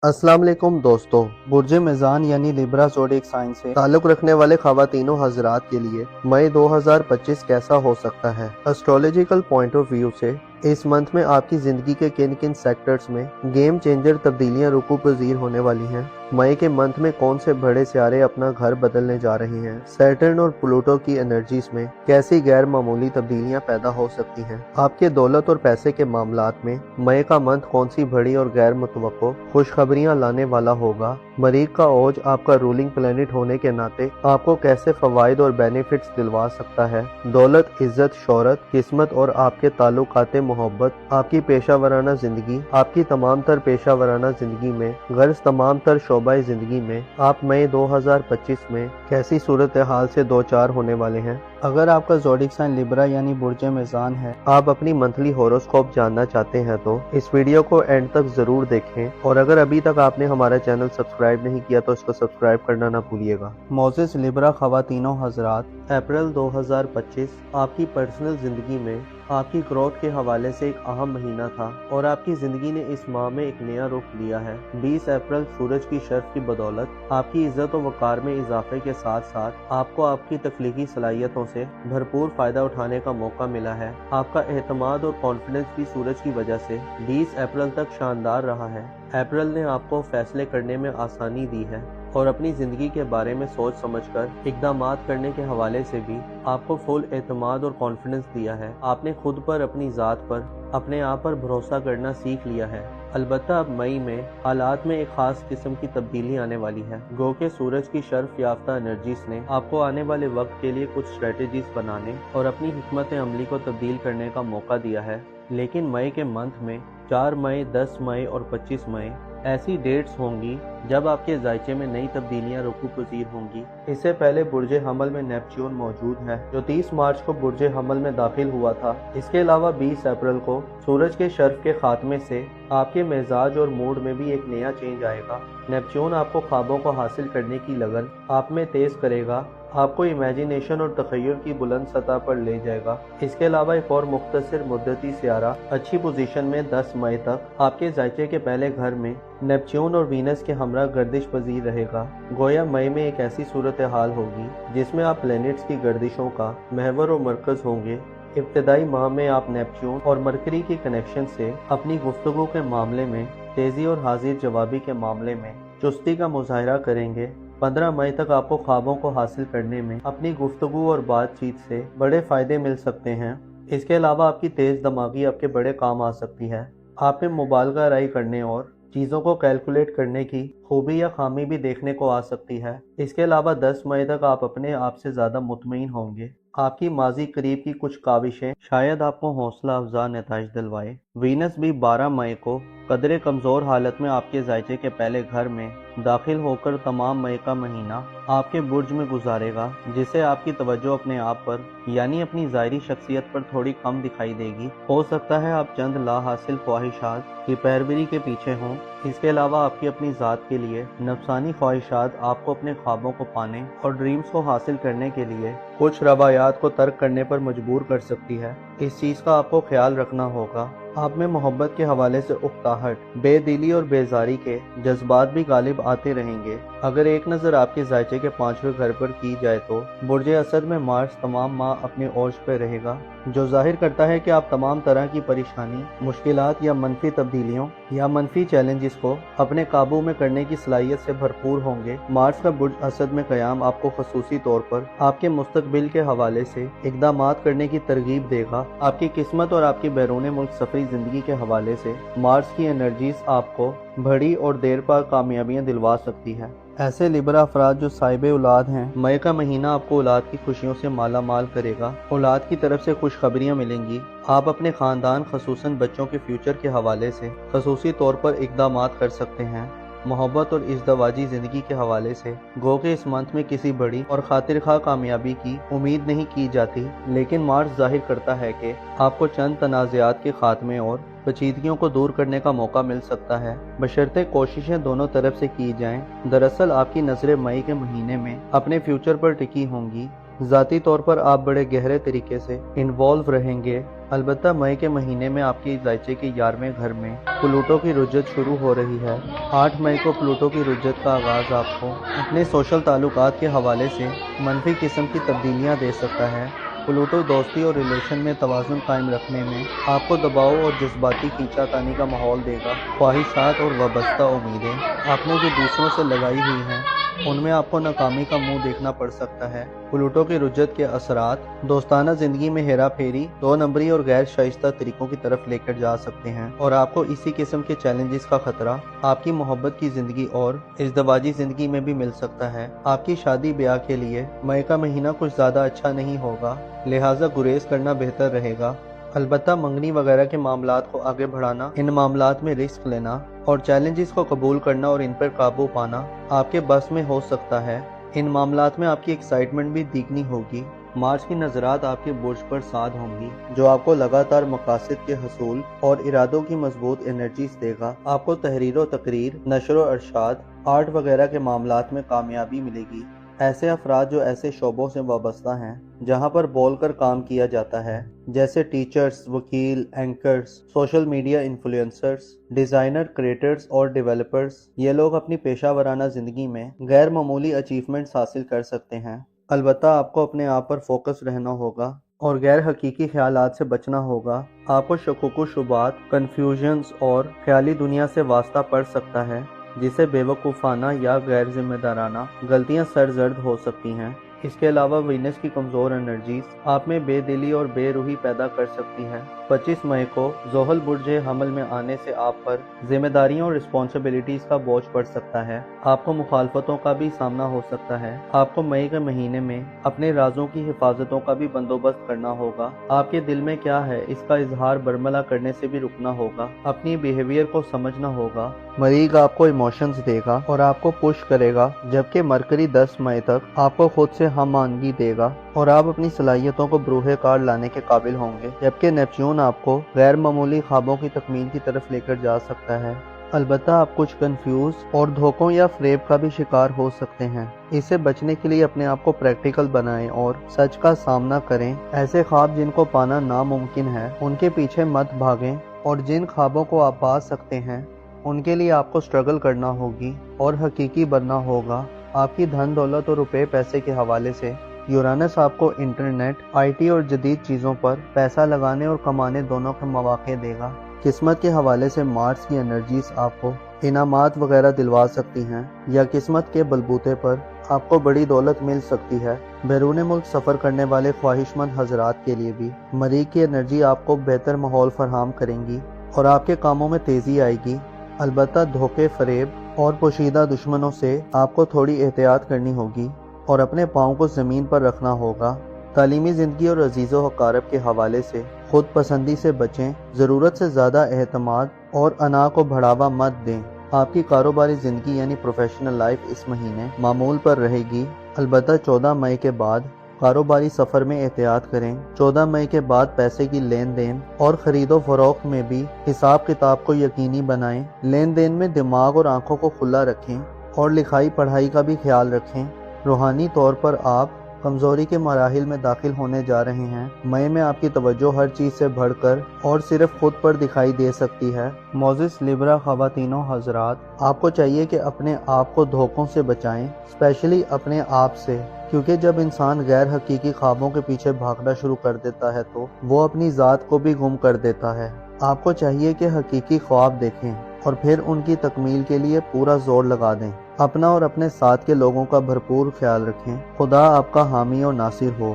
अस्सलाम वालेकुम दोस्तों। बुर्ज मेज़ान यानी लिब्रा ज़ोडिएक साइन से ताल्लुक़ रखने वाले ख़वातीनो हज़रात के लिए मई 2025 कैसा हो सकता है। एस्ट्रोलॉजिकल पॉइंट ऑफ व्यू से इस मंथ में आपकी ज़िंदगी के किन किन सेक्टर्स में गेम चेंजर तब्दीलियाँ रुकू पज़ीर होने वाली हैं। मई के मंथ में कौन से बड़े सितारे अपना घर बदलने जा रहे हैं। सैटर्न और प्लूटो की एनर्जीज में कैसी गैर मामूली तब्दीलियां पैदा हो सकती हैं। आपके दौलत और पैसे के मामलात में मई का मंथ कौन सी बड़ी और गैर मुतवक्को खुशखबरियां लाने वाला होगा। मरीख का ओज आपका रूलिंग प्लैनेट होने के नाते आपको कैसे फवाइद और बेनिफिट्स दिलवा सकता है। दौलत, इज्जत, शोहरत, किस्मत और आपके ताल्लुकाते मोहब्बत, आपकी पेशा वराना जिंदगी, आपकी तमाम तर पेशा वराना जिंदगी में गर्ज तमाम तर शोबाई जिंदगी में आप मई 2025 में कैसी सूरत हाल से दो चार होने वाले हैं। अगर आपका ज़ोडिएक साइन लिब्रा यानी बुर्ज मेज़ान है, आप अपनी मंथली होरोस्कोप जानना चाहते हैं तो इस वीडियो को एंड तक जरूर देखें और अगर अभी तक आपने हमारा चैनल सब्सक्राइब नहीं किया तो इसको सब्सक्राइब करना ना भूलिएगा। मोजेस लिब्रा ख़वातीनो हज़रात, अप्रैल 2025 आपकी पर्सनल जिंदगी में आपकी ग्रोथ के हवाले से एक अहम महीना था और आपकी ज़िंदगी ने इस माह में एक नया रुख लिया है। 20 अप्रैल सूरज की शर्फ की बदौलत आपकी इज्जत और वक़ार में इजाफे के साथ साथ आपको आपकी तख्लीकी सलाहियतों से भरपूर फ़ायदा उठाने का मौका मिला है। आपका एतमाद और कॉन्फिडेंस भी सूरज की वजह से 20 अप्रैल तक शानदार रहा है। अप्रैल ने आपको फैसले करने में आसानी दी है और अपनी ज़िंदगी के बारे में सोच समझकर इक़दामात करने के हवाले से भी आपको फुल एतमाद और कॉन्फिडेंस दिया है। आपने खुद पर, अपनी ज़ात पर, अपने आप पर भरोसा करना सीख लिया है। अलबत्ता अब मई में हालात में एक खास किस्म की तब्दीली आने वाली है। गो के सूरज की शर्फ याफ्ता एनर्जीज ने आपको आने वाले वक्त के लिए कुछ स्ट्रेटेजीज बनाने और अपनी हिकमत अमली को तब्दील करने का मौका दिया है। लेकिन मई के मंथ में 4 मई, 10 मई और 25 मई ऐसी डेट्स होंगी जब आपके जायचे में नई तब्दीलियां रुकू पज़ीर होंगी। इससे पहले बुर्ज हमल में नेपच्यून मौजूद है जो 30 मार्च को बुर्ज हमल में दाखिल हुआ था। इसके अलावा 20 अप्रैल को सूरज के शर्फ के खात्मे से आपके मिजाज और मूड में भी एक नया चेंज आएगा। नेपच्यून आपको ख्वाबों को हासिल करने की लगन आप में तेज करेगा, आपको इमेजिनेशन और तखय्युल की बुलंद सतह पर ले जाएगा। इसके अलावा एक और मुख्तसर मुद्दती सियारा अच्छी पोजीशन में 10 मई तक आपके जायचे के पहले घर में नेपच्यून और वीनस के हमरा गर्दिश पजीर रहेगा। गोया मई में एक ऐसी सूरत हाल होगी जिसमें आप प्लैनेट्स की गर्दिशों का महवर और मरकज होंगे। इब्तदाई माह में आप नेपच्यून और मरकरी की कनेक्शन से अपनी गुफ्तगू के मामले में तेजी और हाजिर जवाबी के मामले में चुस्ती का मुजाहरा करेंगे। 15 मई तक आपको ख्वाबों को हासिल करने में अपनी गुफ्तगू और बातचीत से बड़े फायदे मिल सकते हैं। इसके अलावा आपकी तेज दिमागी आपके बड़े काम आ सकती है। आप में मुबालगा राय करने और चीज़ों को कैलकुलेट करने की खूबी या खामी भी देखने को आ सकती है। इसके अलावा 10 मई तक आप अपने आप से ज़्यादा मुतमईन होंगे। आपकी माजी करीब की कुछ काविशें शायद आपको हौसला अफजा नताइज दिलवाए। वीनस भी 12 मई को कदरे कमज़ोर हालत में आपके जायचे के पहले घर में दाखिल होकर तमाम मई का महीना आपके बुर्ज में गुजारेगा, जिससे आपकी तवज्जो अपने आप पर यानी अपनी ज़ाहिरी शख्सियत पर थोड़ी कम दिखाई देगी। हो सकता है आप चंद ला हासिल ख्वाहिशात की पैरवी के पीछे हों। इसके अलावा आपकी अपनी ज़ात के लिए नफसानी ख्वाहिशात आपको अपने ख्वाबों को पाने और ड्रीम्स को हासिल करने के लिए कुछ रवायात को तर्क करने पर मजबूर कर सकती है। इस चीज़ का आपको ख्याल रखना होगा। आप में मोहब्बत के हवाले से उकताहट, बेदिली और बेजारी के जज्बात भी गालिब आते रहेंगे। अगर एक नज़र आपके जायचे के 5वें घर पर की जाए तो बुर्ज असद में मार्स तमाम माह अपने ओर्ज पर रहेगा, जो जाहिर करता है कि आप तमाम तरह की परेशानी, मुश्किलात या मनफी तब्दीलियों या मनफी चैलेंजेस को अपने काबू में करने की सलाहियत से भरपूर होंगे। मार्स का बुर्ज असद में क़याम आपको खसूसी तौर पर आपके मुस्तकबिल के हवाले से इक़दामात करने की तरगीब देगा। आपकी किस्मत और आपकी बैरून मुल्क सफरी जिंदगी के हवाले से मार्स की एनर्जीज आपको बड़ी और देर पा कामयाबियां दिलवा सकती है। ऐसे लिब्रा अफराद जो साहिब औलाद हैं, मई का महीना आपको औलाद की खुशियों से माला माल करेगा। औलाद की तरफ से खुशखबरियां मिलेंगी। आप अपने खानदान खसूसन बच्चों के फ्यूचर के हवाले से खसूसी तौर पर इक़दामात कर सकते हैं। मोहब्बत और इज़्दवाजी ज़िंदगी के हवाले से गो के इस मंथ में किसी बड़ी और खातिर खा कामयाबी की उम्मीद नहीं की जाती, लेकिन मार्स जाहिर करता है कि आपको चंद तनाज़ात के खात्मे और पेचीदगियों को दूर करने का मौका मिल सकता है, बशर्ते कोशिशें दोनों तरफ से की जाएं। दरअसल आपकी नज़रें मई के महीने में अपने फ्यूचर पर टिकी होंगी। ذاتی طور پر آپ بڑے گہرے طریقے سے انوالو رہیں گے۔ البتہ مئی کے مہینے میں آپ کی ذائچے کے 11ویں گھر میں پلوٹو کی رجت شروع ہو رہی ہے۔ 8 مئی کو پلوٹو کی رجت کا آغاز آپ کو اپنے سوشل تعلقات کے حوالے سے منفی قسم کی تبدیلیاں دے سکتا ہے۔ پلوٹو دوستی اور ریلیشن میں توازن قائم رکھنے میں آپ کو دباؤ اور جذباتی کھینچا تانی کا ماحول دے گا۔ خواہشات اور وابستہ امیدیں آپ نے جو دوسروں سے لگائی ہوئی ہیں ان میں آپ کو ناکامی کا منہ دیکھنا پڑ سکتا ہے۔ پلوٹو کی رجت کے اثرات دوستانہ زندگی میں ہیرا پھیری، 2 نمبری اور غیر شائستہ طریقوں کی طرف لے کر جا سکتے ہیں، اور آپ کو اسی قسم کے چیلنجز کا خطرہ آپ کی محبت کی زندگی اور ازدواجی زندگی میں بھی مل سکتا ہے۔ آپ کی شادی بیاہ کے لیے مئی کا مہینہ کچھ زیادہ اچھا نہیں ہوگا، لہٰذا گریز کرنا بہتر رہے گا۔ البتہ منگنی وغیرہ کے معاملات کو آگے بڑھانا، ان معاملات میں رسک لینا اور چیلنجز کو قبول کرنا اور ان پر قابو پانا آپ کے بس میں ہو سکتا ہے۔ ان معاملات میں آپ کی ایکسائٹمنٹ بھی دیکھنی ہوگی۔ مارچ کی نظرات آپ کے برج پر ساتھ ہوں گی، جو آپ کو لگاتار مقاصد کے حصول اور ارادوں کی مضبوط انرجیز دے گا۔ آپ کو تحریر و تقریر، نشر و ارشاد، آرٹ وغیرہ کے معاملات میں کامیابی ملے گی۔ ایسے افراد جو ایسے شعبوں سے وابستہ ہیں جہاں پر بول کر کام کیا جاتا ہے، جیسے ٹیچرز، وکیل، anchors, social media influencers, designer, creators اور ڈیولپرز، یہ لوگ اپنی پیشہ ورانہ زندگی میں غیر معمولی اچیومنٹس حاصل کر سکتے ہیں۔ البتہ آپ کو اپنے آپ پر فوکس رہنا ہوگا اور غیر حقیقی خیالات سے بچنا ہوگا۔ آپ کو شکوک و شبہات، کنفیوژنز اور خیالی دنیا سے واسطہ پڑ سکتا ہے، جسے بے وقوفانہ یا غیر ذمہ دارانہ غلطیاں سرزد ہو سکتی ہیں۔ اس کے علاوہ وینس کی کمزور انرجیز آپ میں بے دلی اور بے روحی پیدا کر سکتی ہے۔ 25 مئی کو زحل برج حمل میں آنے سے آپ پر ذمہ داریوں اور رسپانسبلٹیز کا بوجھ پڑ سکتا ہے۔ آپ کو مخالفتوں کا بھی سامنا ہو سکتا ہے۔ آپ کو مئی کے مہینے میں اپنے رازوں کی حفاظتوں کا بھی بندوبست کرنا ہوگا۔ آپ کے دل میں کیا ہے اس کا اظہار برملا کرنے سے بھی رکنا ہوگا۔ اپنی بیہیویئر کو سمجھنا ہوگا۔ مریخ آپ کو ایموشنز دے گا اور آپ کو پش کرے گا، جبکہ مرکری 10 مئی تک آپ کو خود سے ہم آہنگی دے گا اور آپ اپنی صلاحیتوں کو بروہ کار لانے کے قابل ہوں گے، جبکہ نیپچون آپ کو غیر معمولی خوابوں کی تکمیل کی طرف لے کر جا سکتا ہے۔ البتہ آپ کچھ کنفیوز اور دھوکوں یا فریب کا بھی شکار ہو سکتے ہیں۔ اس سے بچنے کے لیے اپنے آپ کو پریکٹیکل بنائیں اور سچ کا سامنا کریں۔ ایسے خواب جن کو پانا ناممکن ہے ان کے پیچھے مت بھاگیں، اور جن خوابوں کو آپ پا سکتے ہیں ان کے لیے آپ کو سٹرگل کرنا ہوگی اور حقیقی بننا ہوگا۔ آپ کی دھن دولت اور روپے پیسے کے حوالے سے یورانس آپ کو انٹرنیٹ، آئی ٹی اور جدید چیزوں پر پیسہ لگانے اور کمانے دونوں کے مواقع دے گا۔ قسمت کے حوالے سے مارس کی انرجیز آپ کو انعامات وغیرہ دلوا سکتی ہیں، یا قسمت کے بلبوتے پر آپ کو بڑی دولت مل سکتی ہے۔ بیرون ملک سفر کرنے والے خواہش مند حضرات کے لیے بھی مریخ کی انرجی آپ کو بہتر ماحول فراہم کریں گی اور آپ کے کاموں میں تیزی آئے گی۔ البتہ دھوکے، فریب اور پوشیدہ دشمنوں سے آپ کو تھوڑی احتیاط کرنی ہوگی اور اپنے پاؤں کو زمین پر رکھنا ہوگا۔ تعلیمی زندگی اور عزیز و اقارب کے حوالے سے خود پسندی سے بچیں، ضرورت سے زیادہ اعتماد اور انا کو بڑھاوا مت دیں۔ آپ کی کاروباری زندگی یعنی پروفیشنل لائف اس مہینے معمول پر رہے گی، البتہ 14 مئی کے بعد کاروباری سفر میں احتیاط کریں۔ 14 مئی کے بعد پیسے کی لین دین اور خرید و فروخت میں بھی حساب کتاب کو یقینی بنائیں۔ لین دین میں دماغ اور آنکھوں کو کھلا رکھیں اور لکھائی پڑھائی کا بھی خیال رکھیں۔ روحانی طور پر آپ کمزوری کے مراحل میں داخل ہونے جا رہے ہیں۔ مئی میں آپ کی توجہ ہر چیز سے بڑھ کر اور صرف خود پر دکھائی دے سکتی ہے۔ موزس لیبرا خواتین و حضرات، آپ کو چاہیے کہ اپنے آپ کو دھوکوں سے بچائیں، اسپیشلی اپنے آپ سے، کیونکہ جب انسان غیر حقیقی خوابوں کے پیچھے بھاگنا شروع کر دیتا ہے تو وہ اپنی ذات کو بھی گم کر دیتا ہے۔ آپ کو چاہیے کہ حقیقی خواب دیکھیں اور پھر ان کی تکمیل کے لیے پورا زور لگا دیں۔ اپنا اور اپنے ساتھ کے لوگوں کا بھرپور خیال رکھیں۔ خدا آپ کا حامی و ناصر ہو۔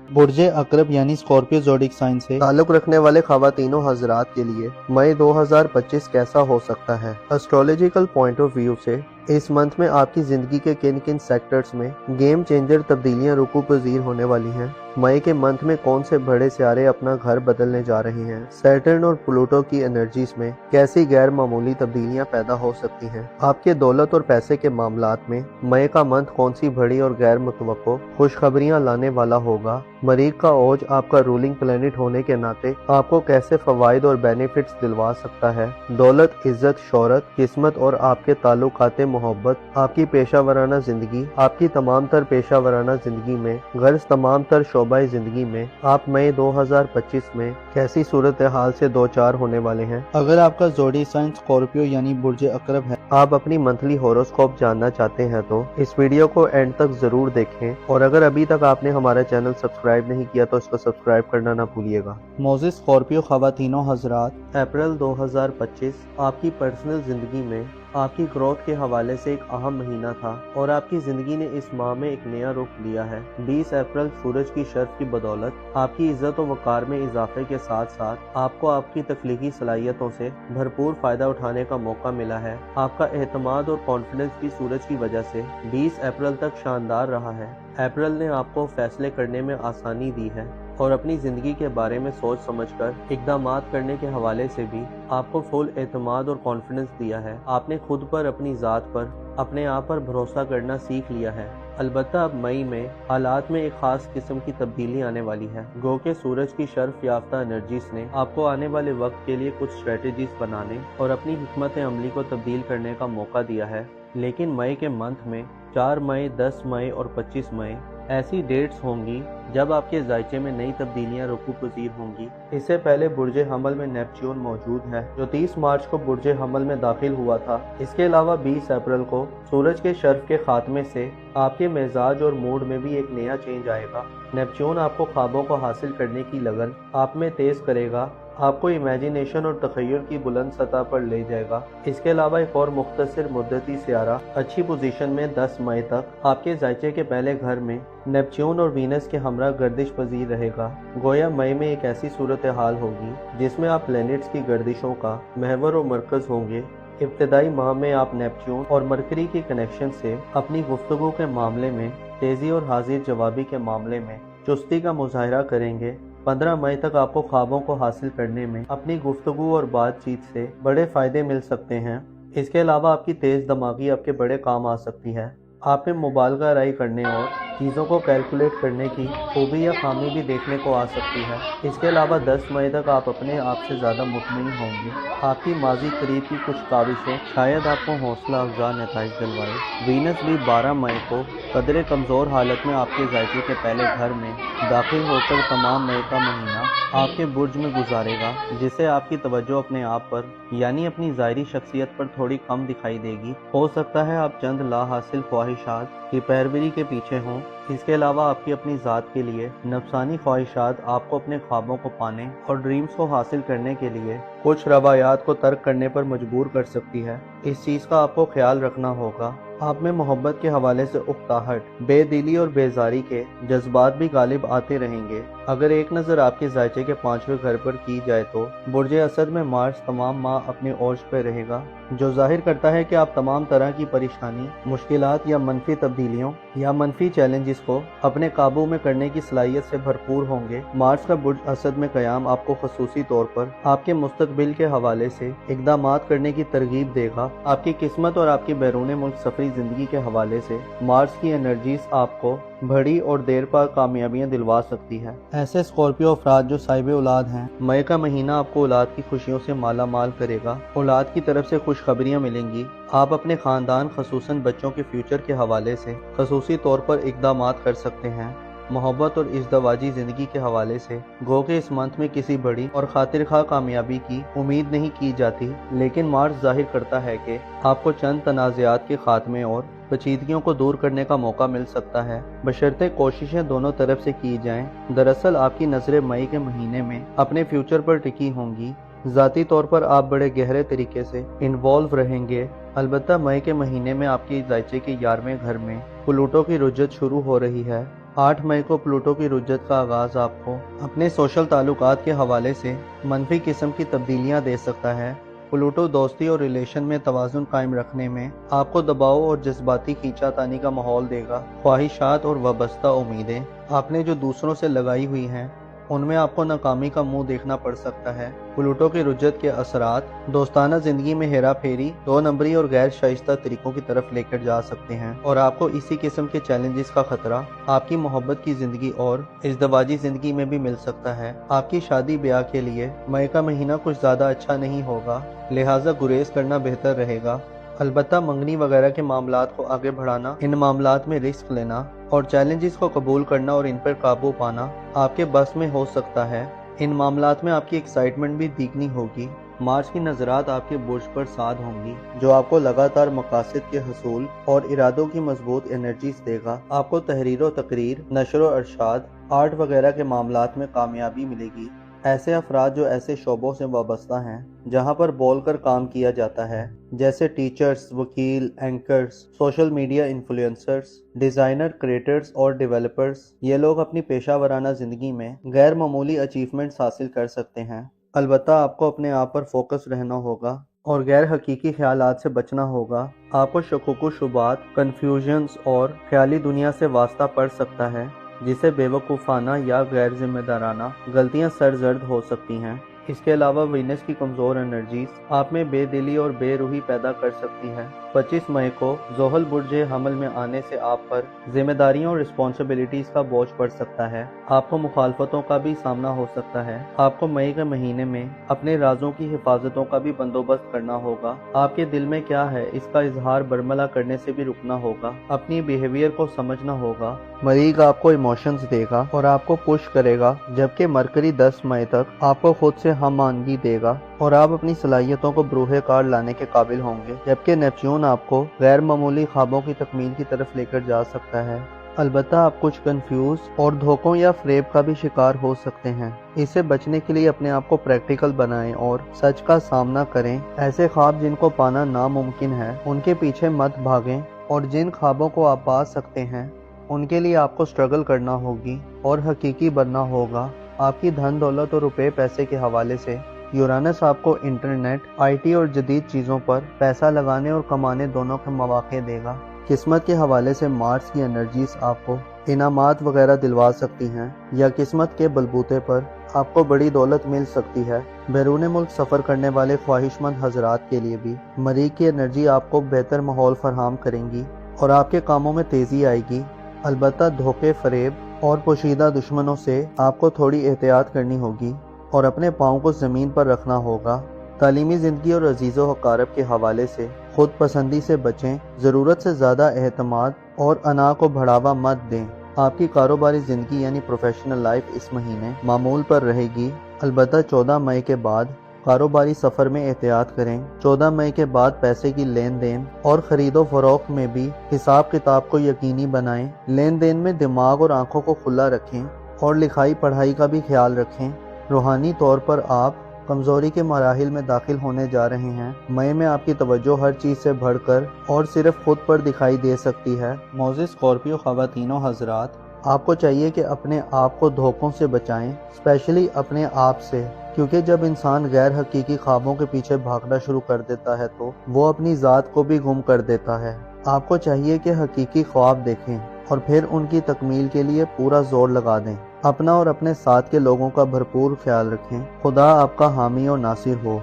برج عقرب یعنی اسکارپیو زوڈک سائن سے تعلق رکھنے والے خواتین و حضرات کے لیے مئی 2025 کیسا ہو سکتا ہے؟ اسٹرولوجیکل پوائنٹ آف ویو سے इस मंथ में आपकी जिंदगी के किन किन सेक्टर्स में गेम चेंजर तब्दीलियां रुकू पजीर होने वाली हैं। मई के मंथ में कौन से बड़े सितारे अपना घर बदलने जा रहे हैं। सैटर्न और प्लूटो की एनर्जीज में कैसी गैर मामूली तब्दीलियां पैदा हो सकती हैं। आपके दौलत और पैसे के मामलात में मई का मंथ कौन सी बड़ी और गैर मुतवक्को खुशखबरियां लाने वाला होगा। मरीख का ओज आपका रूलिंग प्लेनेट होने के नाते आपको कैसे फवाइद और बेनिफिट्स दिलवा सकता है। दौलत, इज्जत, शोहरत, किस्मत और आपके ताल्लुकात मोहब्बत, आपकी पेशा वराना जिंदगी, आपकी तमाम तर पेशा वराना जिंदगी में गर्ज तमाम तर शोबाई जिंदगी में आप मई 2025 में कैसी सूरत हाल से दो चार होने वाले हैं। अगर आपका जोड़ी साइन स्कॉर्पियो यानी बुर्ज अकरब है, आप अपनी मंथली होरोस्कोप जानना चाहते हैं तो इस वीडियो को एंड तक जरूर देखें, और अगर अभी तक आपने हमारा चैनल सब्सक्राइब नहीं किया तो इसको सब्सक्राइब करना ना भूलिएगा। मोज़िज़ स्कॉर्पियो ख़वातीनो हजरात, अप्रैल 2025 आपकी पर्सनल जिंदगी में आपकी ग्रोथ के हवाले से एक अहम महीना था और आपकी जिंदगी ने इस माह में एक नया रुख लिया है। 20 अप्रैल सूरज की शर्फ की बदौलत आपकी इज्जत और वकार में इजाफे के साथ साथ आपको आपकी तख्लीकी सलाहियतों से भरपूर फायदा उठाने का मौका मिला है। आपका एतमाद और कॉन्फिडेंस भी सूरज की वजह से 20 अप्रैल तक शानदार रहा है। अप्रैल ने आपको फैसले करने में आसानी दी है और अपनी ज़िंदगी के बारे में सोच समझकर इक़दामात करने के हवाले से भी आपको फुल एतमाद और कॉन्फिडेंस दिया है। आपने खुद पर, अपनी ज़ात पर, अपने आप पर भरोसा करना सीख लिया है। अलबत्ता अब मई में हालात में एक खास किस्म की तब्दीली आने वाली है। गो के सूरज की शर्फ याफ्ता एनर्जीज ने आपको आने वाले वक्त के लिए कुछ स्ट्रेटजीज बनाने और अपनी हिकमत अमली को तब्दील करने का मौका दिया है। लेकिन मई के मंथ में 4 मई, 10 मई और 25 मई ऐसी डेट्स होंगी जब आपके जायचे में नई तब्दीलियां रुकू पजीर होंगी। इससे पहले बुर्ज हमल में नेपच्यून मौजूद है जो 30 मार्च को बुर्ज हमल में दाखिल हुआ था। इसके अलावा 20 अप्रैल को सूरज के शर्फ के खात्मे से आपके मिजाज और मूड में भी एक नया चेंज आएगा। नेपच्यून आपको ख्वाबों को हासिल करने की लगन आप में तेज करेगा, आपको इमेजिनेशन और तखय्युल की बुलंद सतह पर ले जाएगा। इसके अलावा एक और मुख्तसर मुद्दती सियारा अच्छी पोजीशन में 10 मई तक आपके जायचे के पहले घर में नेपच्यून और वीनस के हमरा गर्दिश पजीर रहेगा। गोया मई में एक ऐसी सूरत हाल होगी जिसमें आप प्लैनेट्स की गर्दिशों का महवर और मरकज होंगे। इब्तदाई माह में आप नेपच्यून और मरकरी के कनेक्शन से अपनी गुफ्तगू के मामले में तेजी और हाजिर जवाबी के मामले में चुस्ती का मुजाहरा करेंगे। 15 मई तक आपको ख्वाबों को हासिल करने में अपनी गुफ्तगू और बातचीत से बड़े फायदे मिल सकते हैं। इसके अलावा आपकी तेज दिमागी आपके बड़े काम आ सकती है। आप में मुबालगा राय करने और चीज़ों को कैलकुलेट करने की खूबी या खामी भी देखने को आ सकती है। इसके अलावा 10 मई तक आप अपने आप से ज़्यादा मुतमईन होंगे। आपकी माजी करीब की कुछ काविशें शायद आपको हौसला अफजा नताइज दिलवाए। वीनस भी 12 मई को कदरे कमज़ोर हालत में आपके जायके के पहले घर में दाखिल होकर तमाम मई का महीना आपके बुर्ज में गुजारेगा, जिससे आपकी तवज्जो अपने आप पर यानी अपनी ज़ाहिरी शख्सियत पर थोड़ी कम दिखाई देगी। हो सकता है आप चंद ला हासिल ख्वाहिशात की पैरवी के पीछे हों। इसके अलावा आपकी अपनी ज़ात के लिए नफसानी ख्वाहिशात आपको अपने ख्वाबों को पाने और ड्रीम्स को हासिल करने के लिए कुछ रवायात को तर्क करने पर मजबूर कर सकती है। इस चीज़ का आपको ख्याल रखना होगा। आप में मोहब्बत के हवाले से उकताहट, बेदिली और बेजारी के जज्बात भी गालिब आते रहेंगे। अगर एक नज़र आपके जायचे के 5वें घर पर की जाए तो बुर्ज असद में मार्स तमाम माह अपने ओज पर रहेगा, जो जाहिर करता है कि आप तमाम तरह की परेशानी, मुश्किलात या मनफी तब्दीलियों या मनफी चैलेंजेस को अपने काबू में करने की सलाहियत से भरपूर होंगे। मार्स का बुर्ज असद में क़याम आपको खसूसी तौर पर आपके मुस्तकबिल के हवाले से इक़दामात करने की तरगीब देगा। आपकी किस्मत और आपकी बैरून मुल्क सफरी जिंदगी के हवाले से मार्स की एनर्जीज आपको बड़ी और देर पर कामयाबियां दिलवा सकती है। ऐसे स्कॉर्पियो अफराद जो साहिब औलाद हैं, मई का महीना आपको औलाद की खुशियों से माला माल करेगा। औलाद की तरफ से खुशखबरियां मिलेंगी। आप अपने खानदान खसूसन बच्चों के फ्यूचर के हवाले से खसूसी तौर पर इक़दामात कर सकते हैं। मोहब्बत और इज़्दवाजी ज़िंदगी के हवाले से गो के इस मंथ में किसी बड़ी और खातिर खा कामयाबी की उम्मीद नहीं की जाती, लेकिन मार्स जाहिर करता है कि आपको चंद तनाज़ात के खात्मे और पेचीदगियों को दूर करने का मौका मिल सकता है, बशर्ते कोशिशें दोनों तरफ से की जाएं। दरअसल आपकी नज़रें मई के महीने में अपने फ्यूचर पर टिकी होंगी। ज़ाती तौर पर आप बड़े गहरे तरीके से इन्वॉल्व रहेंगे। अलबत्ता मई के महीने में आपके जायचे के 11वें घर में प्लूटो की रुज्जत शुरू हो रही है। 8 मई को प्लूटो की रुज्जत का आगाज आपको अपने सोशल ताल्लुकात के हवाले से मनफी किस्म की तब्दीलियां दे सकता है। प्लूटो दोस्ती और रिलेशन में तवाज़ुन कायम रखने में आपको दबाव और जज्बाती खींचातानी का माहौल देगा। ख्वाहिशात और वाबस्ता उम्मीदें आपने जो दूसरों से लगाई हुई हैं उनमें आपको नाकामी का मुंह देखना पड़ सकता है। प्लूटो की रुजत के असरात दोस्ताना जिंदगी में हेरा फेरी, दो नंबरी और गैर शाइस्ता तरीकों की तरफ लेकर जा सकते हैं और आपको इसी किस्म के चैलेंजेस का खतरा आपकी मोहब्बत की जिंदगी और इज़्दवाजी जिंदगी में भी मिल सकता है। आपकी शादी ब्याह के लिए मई का महीना कुछ ज्यादा अच्छा नहीं होगा, लिहाजा गुरेज करना बेहतर रहेगा। अलबत्ता मंगनी वगैरह के मामलात को आगे बढ़ाना, इन मामलात में रिस्क लेना और चैलेंजेस को कबूल करना और इन पर काबू पाना आपके बस में हो सकता है। इन मामलात में आपकी एक्साइटमेंट भी दिखनी होगी। मार्च की नजरात आपके बुर्ज पर साध होंगी जो आपको लगातार मकासद के हसूल और इरादों की मजबूत एनर्जीज देगा। आपको तहरीर व तकरीर, नशर व अरशाद, आर्ट वगैरह के मामलात में कामयाबी मिलेगी। ऐसे अफराद जो ऐसे शोबों से वाबस्ता हैं जहां पर बोलकर काम किया जाता है, जैसे टीचर्स, वकील, anchors, social media influencers, designer, creators और डेवलपर्स, ये लोग अपनी पेशा वराना ज़िंदगी में गैर मामूली अचीवमेंट्स हासिल कर सकते हैं। अलबत्ता आपको अपने आप पर फोकस रहना होगा और गैर हकीकी ख्यालात से बचना होगा। आपको शकूक शुबात, कन्फ्यूजन्स और ख्याली दुनिया से वास्ता पड़ सकता है जिसे बेवकूफ़ाना या गैर जिम्मेदाराना गलतियां सरजर्द हो सकती हैं। इसके अलावा वीनस की कमज़ोर एनर्जीज आप में बेदिली और बेरूही पैदा कर सकती है। 25 मई को ज़ोहल बुर्ज हमल में आने से आप पर जिम्मेदारियों और रिस्पॉन्सिबिलिटीज़ का बोझ पड़ सकता है। आपको मुखालफतों का भी सामना हो सकता है। आपको मई के महीने में अपने राजों की हिफाजतों का भी बंदोबस्त करना होगा। आपके दिल में क्या है इसका इजहार बरमला करने से भी रुकना होगा। अपनी बिहेवियर को समझना होगा। मरीग आपको इमोशंस देगा और आपको पुश करेगा, जबकि मरकरी 10 मई तक आपको खुद से हम मानगी देगा और आप अपनी सलाहियतों को बरूहे कार लाने के काबिल होंगे, जबकि नेपच्यून आपको गैर मामूली ख्वाबों की तकमील की तरफ लेकर जा सकता है। अलबत्ता आप कुछ कंफ्यूज और धोखों या फ्रेब का भी शिकार हो सकते हैं। इससे बचने के लिए अपने आप को प्रैक्टिकल बनाएं और सच का सामना करें। ऐसे ख्वाब जिनको पाना नामुमकिन है उनके पीछे मत भागें और जिन ख्वाबों को आप पा सकते हैं उनके लिए आपको स्ट्रगल करना होगी और हकीकी बनना होगा। आपकी धन दौलत और रुपए पैसे के हवाले से यूरानस आपको इंटरनेट, आईटी और जदीद चीज़ों पर पैसा लगाने और कमाने दोनों के मौके देगा। किस्मत के हवाले से मार्स की एनर्जीज आपको इनामात वगैरह दिलवा सकती हैं या किस्मत के बलबूते पर आपको बड़ी दौलत मिल सकती है। बैरून मुल्क सफ़र करने वाले ख्वाहिशमंद हजरात के लिए भी मरीग की एनर्जी आपको बेहतर माहौल फराहम करेंगी और आपके कामों में तेज़ी आएगी। अलबत्ता धोखे, फरेब और पोशीदा दुश्मनों से आपको थोड़ी एहतियात करनी होगी और अपने पाँव को ज़मीन पर रखना होगा। तालीमी ज़िंदगी और अजीज़ो हकारब के हवाले से खुद पसंदी से बचें। ज़रूरत से ज़्यादा एहतमाद और अना को बढ़ावा मत दें। आपकी कारोबारी ज़िंदगी यानी प्रोफेशनल लाइफ इस महीने मामूल पर रहेगी। अलबत्ता 14 मई के बाद कारोबारी सफ़र में एहतियात करें। 14 मई के बाद पैसे की लेन देन और ख़रीदो फरोख्त में भी हिसाब किताब को यकीनी बनाएं। लेन देन में दिमाग और आंखों को खुला रखें और लिखाई पढ़ाई का भी ख्याल रखें। रूहानी तौर पर आप कमज़ोरी के मराहिल में दाखिल होने जा रहे हैं। मई में आपकी तवज्जो हर चीज़ से बढ़कर और सिर्फ खुद पर दिखाई दे सकती है। मौज़ स्कॉर्पियो ख़वातीनो हजरात, आपको चाहिए कि अपने आप को धोखों से बचाएं, स्पेशली अपने आप से, क्योंकि जब इंसान गैर हकीकी ख्वाबों के पीछे भागना शुरू कर देता है तो वो अपनी ज़ात को भी गुम कर देता है। आपको चाहिए कि हकीकी ख्वाब देखें और फिर उनकी तकमील के लिए पूरा जोर लगा दें। अपना और अपने साथ के लोगों का भरपूर ख्याल रखें। खुदा आपका हामी और नासिर हो।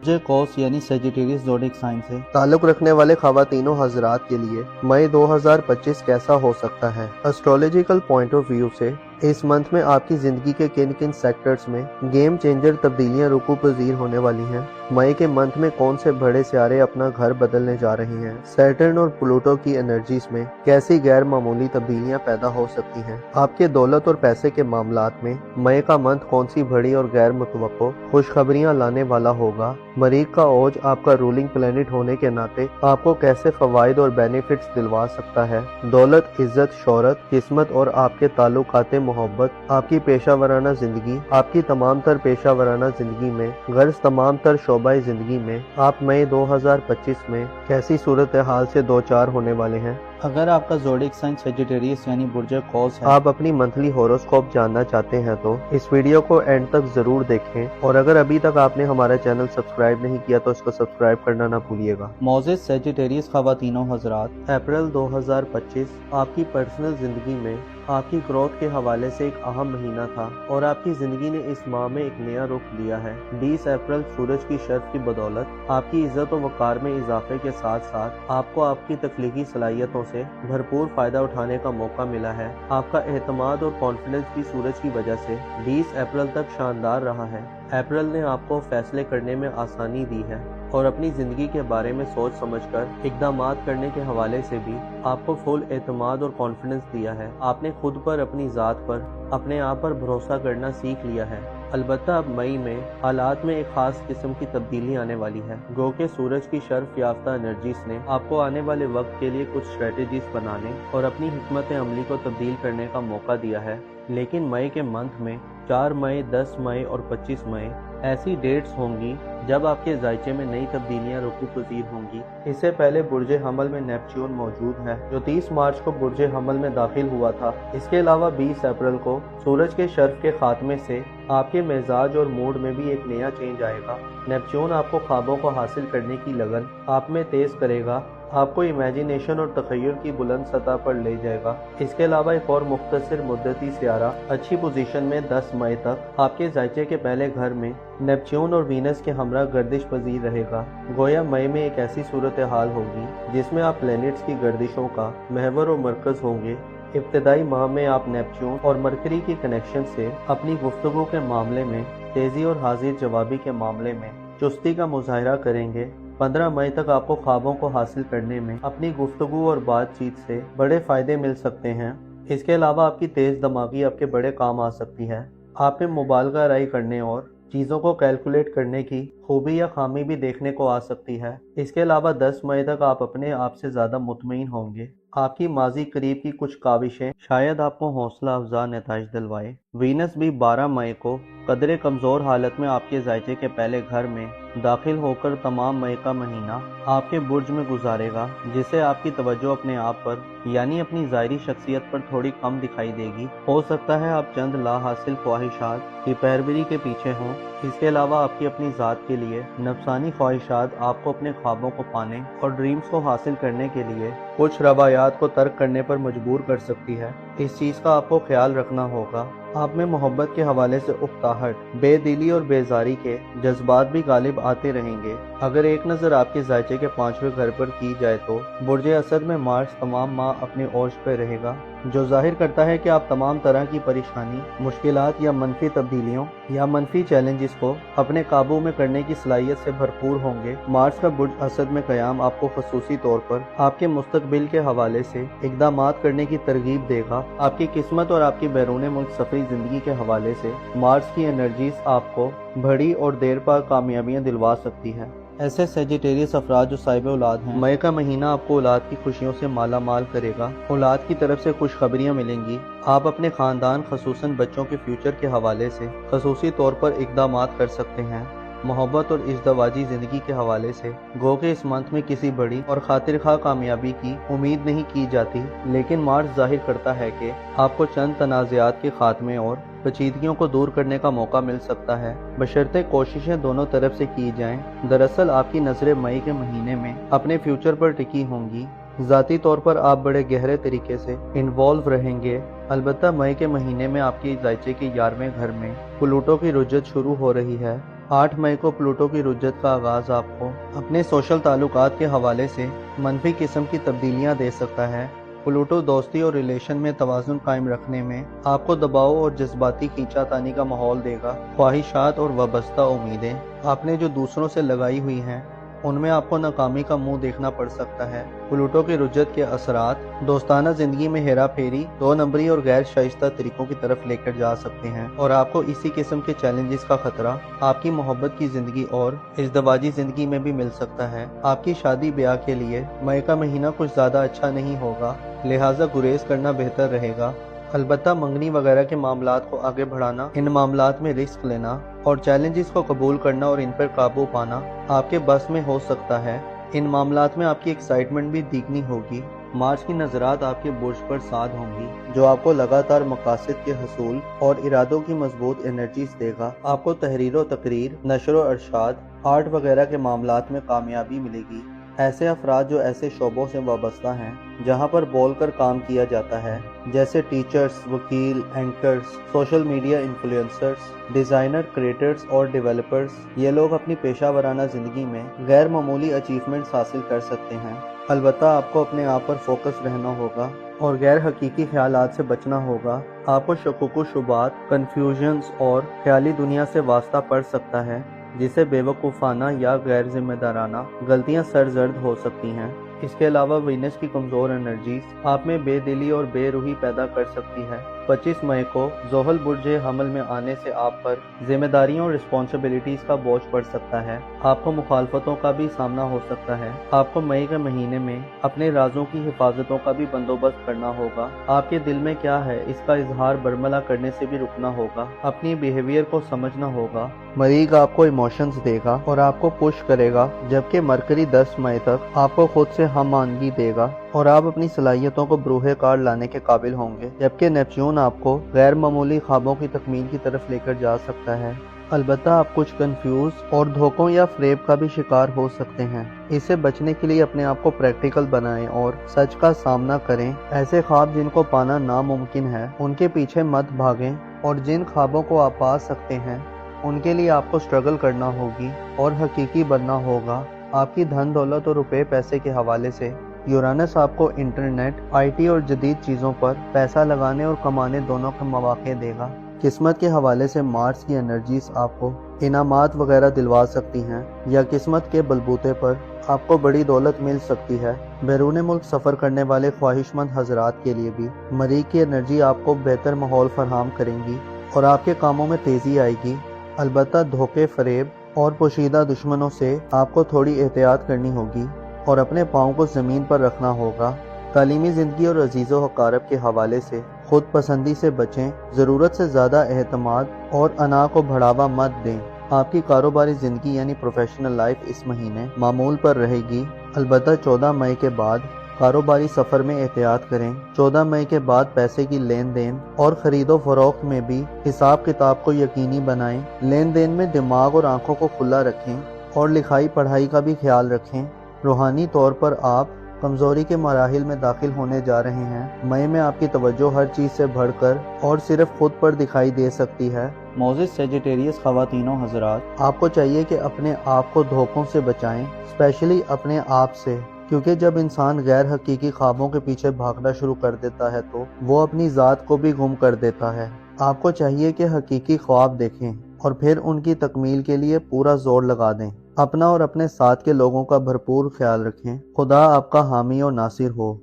बुर्ज कौस यानी सेजिटेरियस ज़ोडिएक साइन से ताल्लुक रखने वाले ख़वातीनो हजरात के लिए मई 2025 कैसा हो सकता है। एस्ट्रोलॉजिकल पॉइंट ऑफ व्यू से इस मंथ में आपकी ज़िंदगी के किन किन सेक्टर्स में गेम चेंजर तब्दीलियां रुकू पजीर होने वाली हैं। मई के मंथ में कौन से बड़े सियारे अपना घर बदलने जा रहे हैं। सैटर्न और प्लूटो की एनर्जीज में कैसी गैर मामूली तब्दीलियां पैदा हो सकती हैं। आपके दौलत और पैसे के मामलात में मई का मंथ कौन सी बड़ी और गैर मुतवक्को खुशखबरियां लाने वाला होगा। मरीख का ओज आपका रूलिंग प्लैनेट होने के नाते आपको कैसे फवाइद और बेनिफिट्स दिलवा सकता है। दौलत, इज्जत, शोहरत, किस्मत और आपके ताल्लुकाते मोहब्बत, आपकी पेशा वराना जिंदगी, आपकी तमाम तर पेशा वराना जिंदगी में गर्ज तमाम तर शोबाई जिंदगी में आप मई 2025 में कैसी सूरत हाल से दो चार होने वाले हैं। اگر آپ کا زوڈک سائن سیجیٹیریس یعنی برج قوس ہے، آپ اپنی منتھلی ہوروسکوپ جاننا چاہتے ہیں تو اس ویڈیو کو اینڈ تک ضرور دیکھیں، اور اگر ابھی تک آپ نے ہمارا چینل سبسکرائب نہیں کیا تو اس کو سبسکرائب کرنا نہ بھولیے گا۔ معزز سیجیٹیریس خواتین و حضرات، اپریل 2025 آپ کی پرسنل زندگی میں آپ کی گروتھ کے حوالے سے ایک اہم مہینہ تھا، اور آپ کی زندگی نے اس ماہ میں ایک نیا رخ لیا ہے۔ 20 اپریل سورج کی شرف کی بدولت آپ کی عزت و وقار میں اضافے کے ساتھ ساتھ آپ کو آپ کی تخلیقی صلاحیتوں سے بھرپور فائدہ اٹھانے کا موقع ملا ہے۔ آپ کا اعتماد اور کانفیڈنس بھی سورج کی وجہ سے 20 اپریل تک شاندار رہا ہے۔ اپریل نے آپ کو فیصلے کرنے میں آسانی دی ہے، اور اپنی زندگی کے بارے میں سوچ سمجھ کر اقدامات کرنے کے حوالے سے بھی آپ کو فل اعتماد اور کانفیڈنس دیا ہے۔ آپ نے خود پر، اپنی ذات پر، اپنے آپ پر بھروسہ کرنا سیکھ لیا ہے۔ البتہ اب مئی میں حالات میں ایک خاص قسم کی تبدیلی آنے والی ہے، گو کہ سورج کی شرف یافتہ انرجیز نے آپ کو آنے والے وقت کے لیے کچھ اسٹریٹجیز بنانے اور اپنی حکمت عملی کو تبدیل کرنے کا موقع دیا ہے۔ لیکن مئی کے منتھ میں 4 مئی، 10 مئی اور 25 مئی ایسی ڈیٹس ہوں گی جب آپ کے ذائچے میں نئی تبدیلیاں رکو پذیر ہوں گی۔ اس سے پہلے برج حمل میں نیپچون موجود ہے، جو 30 مارچ کو برج حمل میں داخل ہوا تھا۔ اس کے علاوہ 20 اپریل کو سورج کے شرف کے خاتمے سے آپ کے مزاج اور موڈ میں بھی ایک نیا چینج آئے گا۔ نیپچون آپ کو خوابوں کو حاصل کرنے کی لگن آپ میں تیز کرے گا، آپ کو امیجینیشن اور تخیل کی بلند سطح پر لے جائے گا۔ اس کے علاوہ ایک اور مختصر مدتی سیارہ اچھی پوزیشن میں 10 مئی تک آپ کے ذائچے کے پہلے گھر میں نیپچون اور وینس کے ہمراہ گردش پذیر رہے گا۔ گویا مئی میں ایک ایسی صورتحال ہوگی جس میں آپ پلینٹس کی گردشوں کا محور و مرکز ہوں گے۔ ابتدائی ماہ میں آپ نیپچون اور مرکری کی کنیکشن سے اپنی گفتگو کے معاملے میں تیزی اور حاضر جوابی کے معاملے میں چستی کا مظاہرہ کریں گے۔ 15 مئی تک آپ کو خوابوں کو حاصل کرنے میں اپنی گفتگو اور بات چیت سے بڑے فائدے مل سکتے ہیں۔ اس کے علاوہ آپ کی تیز دماغی آپ کے بڑے کام آ سکتی ہے۔ آپ میں مبالغہ رائی کرنے اور چیزوں کو کیلکولیٹ کرنے کی خوبی یا خامی بھی دیکھنے کو آ سکتی ہے۔ اس کے علاوہ 10 مئی تک آپ اپنے آپ سے زیادہ مطمئن ہوں گے۔ آپ کی ماضی قریب کی کچھ کاوشیں شاید آپ کو حوصلہ افزا نتائج دلوائے۔ وینس بھی 12 مئی کو قدرے کمزور حالت میں آپ کے ذائچے کے پہلے گھر میں داخل ہو کر تمام مئی کا مہینہ آپ کے برج میں گزارے گا، جس سے آپ کی توجہ اپنے آپ پر یعنی اپنی ظاہری شخصیت پر تھوڑی کم دکھائی دے گی۔ ہو سکتا ہے آپ چند لا حاصل خواہشات کی پیروی کے پیچھے ہوں۔ اس کے علاوہ آپ کی اپنی ذات کے لیے نفسانی خواہشات آپ کو اپنے خوابوں کو پانے اور ڈریمز کو حاصل کرنے کے لیے کچھ روایات کو ترک کرنے پر مجبور کر سکتی ہے۔ اس چیز کا آپ کو خیال رکھنا ہوگا۔ آپ میں محبت کے حوالے سے اکتاہٹ، بے دلی اور بیزاری کے جذبات بھی غالب آتے رہیں گے۔ اگر ایک نظر آپ کے ذائچے کے 5ویں گھر پر کی جائے تو برج اسد میں مارس تمام ماہ اپنے عروج پہ رہے گا، جو ظاہر کرتا ہے کہ آپ تمام طرح کی پریشانی، مشکلات یا منفی تبدیلیوں یا منفی چیلنجز کو اپنے قابو میں کرنے کی صلاحیت سے بھرپور ہوں گے۔ مارس کا برج اسد میں قیام آپ کو خصوصی طور پر آپ کے مستقبل کے حوالے سے اقدامات کرنے کی ترغیب دے گا۔ آپ کی قسمت اور آپ کی بیرون ملک سفری زندگی کے حوالے سے مارس کی انرجیز آپ کو بڑی اور دیر پا کامیابیاں دلوا سکتی ہے۔ ایسے سیجیٹیریس افراد جو صاحب اولاد ہیں، مئی کا مہینہ آپ کو اولاد کی خوشیوں سے مالا مال کرے گا۔ اولاد کی طرف سے خوشخبریاں ملیں گی۔ آپ اپنے خاندان خصوصاً بچوں کے فیوچر کے حوالے سے خصوصی طور پر اقدامات کر سکتے ہیں۔ محبت اور ازدواجی زندگی کے حوالے سے گو کہ اس منتھ میں کسی بڑی اور خاطر خواہ کامیابی کی امید نہیں کی جاتی، لیکن مارس ظاہر کرتا ہے کہ آپ کو چند تنازعات کے خاتمے اور پیچیدگیوں کو دور کرنے کا موقع مل سکتا ہے، بشرطے کوششیں دونوں طرف سے کی جائیں۔ دراصل آپ کی نظریں مئی کے مہینے میں اپنے فیوچر پر ٹکی ہوں گی۔ ذاتی طور پر آپ بڑے گہرے طریقے سے انوالو رہیں گے۔ البتہ مئی کے مہینے میں آپ کے ذائچے کے 11ویں گھر میں پلوٹو کی رجت شروع ہو رہی ہے۔ 8 مئی کو پلوٹو کی رجت کا آغاز آپ کو اپنے سوشل تعلقات کے حوالے سے منفی قسم کی تبدیلیاں دے سکتا ہے۔ پلوٹو دوستی اور ریلیشن میں توازن قائم رکھنے میں آپ کو دباؤ اور جذباتی کھینچا تانی کا ماحول دے گا۔ خواہشات اور وابستہ امیدیں آپ نے جو دوسروں سے لگائی ہوئی ہیں، ان میں آپ کو ناکامی کا منہ دیکھنا پڑ سکتا ہے۔ پلوٹو کی رجت کے اثرات دوستانہ زندگی میں ہیرا پھیری، 2 نمبری اور غیر شائستہ طریقوں کی طرف لے کر جا سکتے ہیں، اور آپ کو اسی قسم کے چیلنجز کا خطرہ آپ کی محبت کی زندگی اور ازدواجی زندگی میں بھی مل سکتا ہے۔ آپ کی شادی بیاہ کے لیے مئی کا مہینہ کچھ زیادہ اچھا نہیں ہوگا، لہٰذا گریز کرنا بہتر رہے گا۔ البتہ منگنی وغیرہ کے معاملات کو آگے بڑھانا، ان معاملات میں رسک لینا اور چیلنجز کو قبول کرنا اور ان پر قابو پانا آپ کے بس میں ہو سکتا ہے۔ ان معاملات میں آپ کی ایکسائٹمنٹ بھی دیکھنی ہوگی۔ मार्स की नज़रात आपके बुर्ज पर साध होंगी, जो आपको लगातार मकासद के हसूल और इरादों की मजबूत एनर्जीज देगा। आपको तहरीर व तकरीर, नशर व अरशाद, आर्ट वगैरह के मामलात में कामयाबी मिलेगी। ऐसे अफराद जो ऐसे शोबों से वाबस्ता हैं जहां पर बोल कर काम किया जाता है, जैसे टीचर्स, वकील, anchors, social media influencers, designer, creators और डेवलपर्स, ये लोग अपनी पेशा वराना ज़िंदगी में गैर मामूली अचीवमेंट्स हासिल कर सकते हैं। अलबत्ता आपको अपने आप पर फोकस रहना होगा और गैर हकीकी ख्यालात से बचना होगा। आपको शकुक शुबात, कन्फ्यूजन्स और ख्याली दुनिया से वास्ता पड़ सकता है, जिससे बेवकूफ़ाना या गैर जिम्मेदाराना गलतियां सरजर्द हो सकती हैं। इसके अलावा वीनस की कमज़ोर एनर्जीज आप में बेदिली और बेरूही पैदा कर सकती है। 25 मई को ज़ोहल बुर्ज हमल में आने से आप पर जिम्मेदारियों और रिस्पॉन्सिबिलिटीज़ का बोझ पड़ सकता है। आपको मुखालफतों का भी सामना हो सकता है। आपको मई के महीने में अपने राजों की हिफाजतों का भी बंदोबस्त करना होगा। आपके दिल में क्या है इसका इजहार बरमला करने से भी रुकना होगा। अपनी बिहेवियर को समझना होगा। मरीज आपको इमोशंस देगा और आपको पुश करेगा, जबकि मरकरी 10 मई तक आपको खुद से हम मानगी देगा और आप अपनी सलाहियतों को बरूहे कार लाने के काबिल होंगे, जबकि नेपच्यून आपको गैर मामूली ख्वाबों की तकमील की तरफ लेकर जा सकता है। अलबत्ता आप कुछ कंफ्यूज और धोखों या फ्रेब का भी शिकार हो सकते हैं। इससे बचने के लिए अपने आप को प्रैक्टिकल बनाएं और सच का सामना करें। ऐसे ख्वाब जिनको पाना नामुमकिन है, उनके पीछे मत भागें, और जिन ख्वाबों को आप पा सकते हैं उनके लिए आपको स्ट्रगल करना होगी और हकीकी बनना होगा। आपकी धन दौलत और रुपए पैसे के हवाले से यूरानस आपको इंटरनेट, आईटी और जदीद चीज़ों पर पैसा लगाने और कमाने दोनों के मौके देगा। किस्मत के हवाले से मार्स की एनर्जीज आपको इनामात वगैरह दिलवा सकती हैं, या किस्मत के बलबूते पर आपको बड़ी दौलत मिल सकती है। बैरून मुल्क सफ़र करने वाले ख्वाहिशमंद हजरात के लिए भी मरीज की एनर्जी आपको बेहतर माहौल फराहम करेंगी और आपके कामों में तेज़ी आएगी। अलबत्ता धोखे, फरेब और पोशीदा दुश्मनों से आपको थोड़ी एहतियात करनी होगी और अपने पाँव को ज़मीन पर रखना होगा। तालीमी ज़िंदगी और अजीज़ो हकारब के हवाले से खुद पसंदी से बचें। ज़रूरत से ज़्यादा एहतमाद और अना को बढ़ावा मत दें। आपकी कारोबारी ज़िंदगी यानी प्रोफेशनल लाइफ इस महीने मामूल पर रहेगी। अलबत्ता 14 मई के बाद कारोबारी सफ़र में एहतियात करें। 14 मई के बाद पैसे की लेन देन और ख़रीदो फरोख्त में भी हिसाब किताब को यकीनी बनाएं। लेन देन में दिमाग और आंखों को खुला रखें और लिखाई पढ़ाई का भी ख्याल रखें। रूहानी तौर पर आप कमज़ोरी के मराहिल में दाखिल होने जा रहे हैं। मई में आपकी तवज्जो हर चीज़ से बढ़कर और सिर्फ खुद पर दिखाई दे सकती है। मोज़िस सेजिटेरियस ख़वातीनो हज़रात, आपको चाहिए कि अपने आप को धोखों से बचाएं, स्पेशली अपने आप से, क्योंकि जब इंसान गैर हकीकी ख्वाबों के पीछे भागना शुरू कर देता है तो वो अपनी ज़ात को भी गुम कर देता है। आपको चाहिए कि हकीकी ख्वाब देखें और फिर उनकी तकमील के लिए पूरा जोर लगा दें। अपना और अपने साथ के लोगों का भरपूर ख्याल रखें। खुदा आपका हामी और नासिर हो।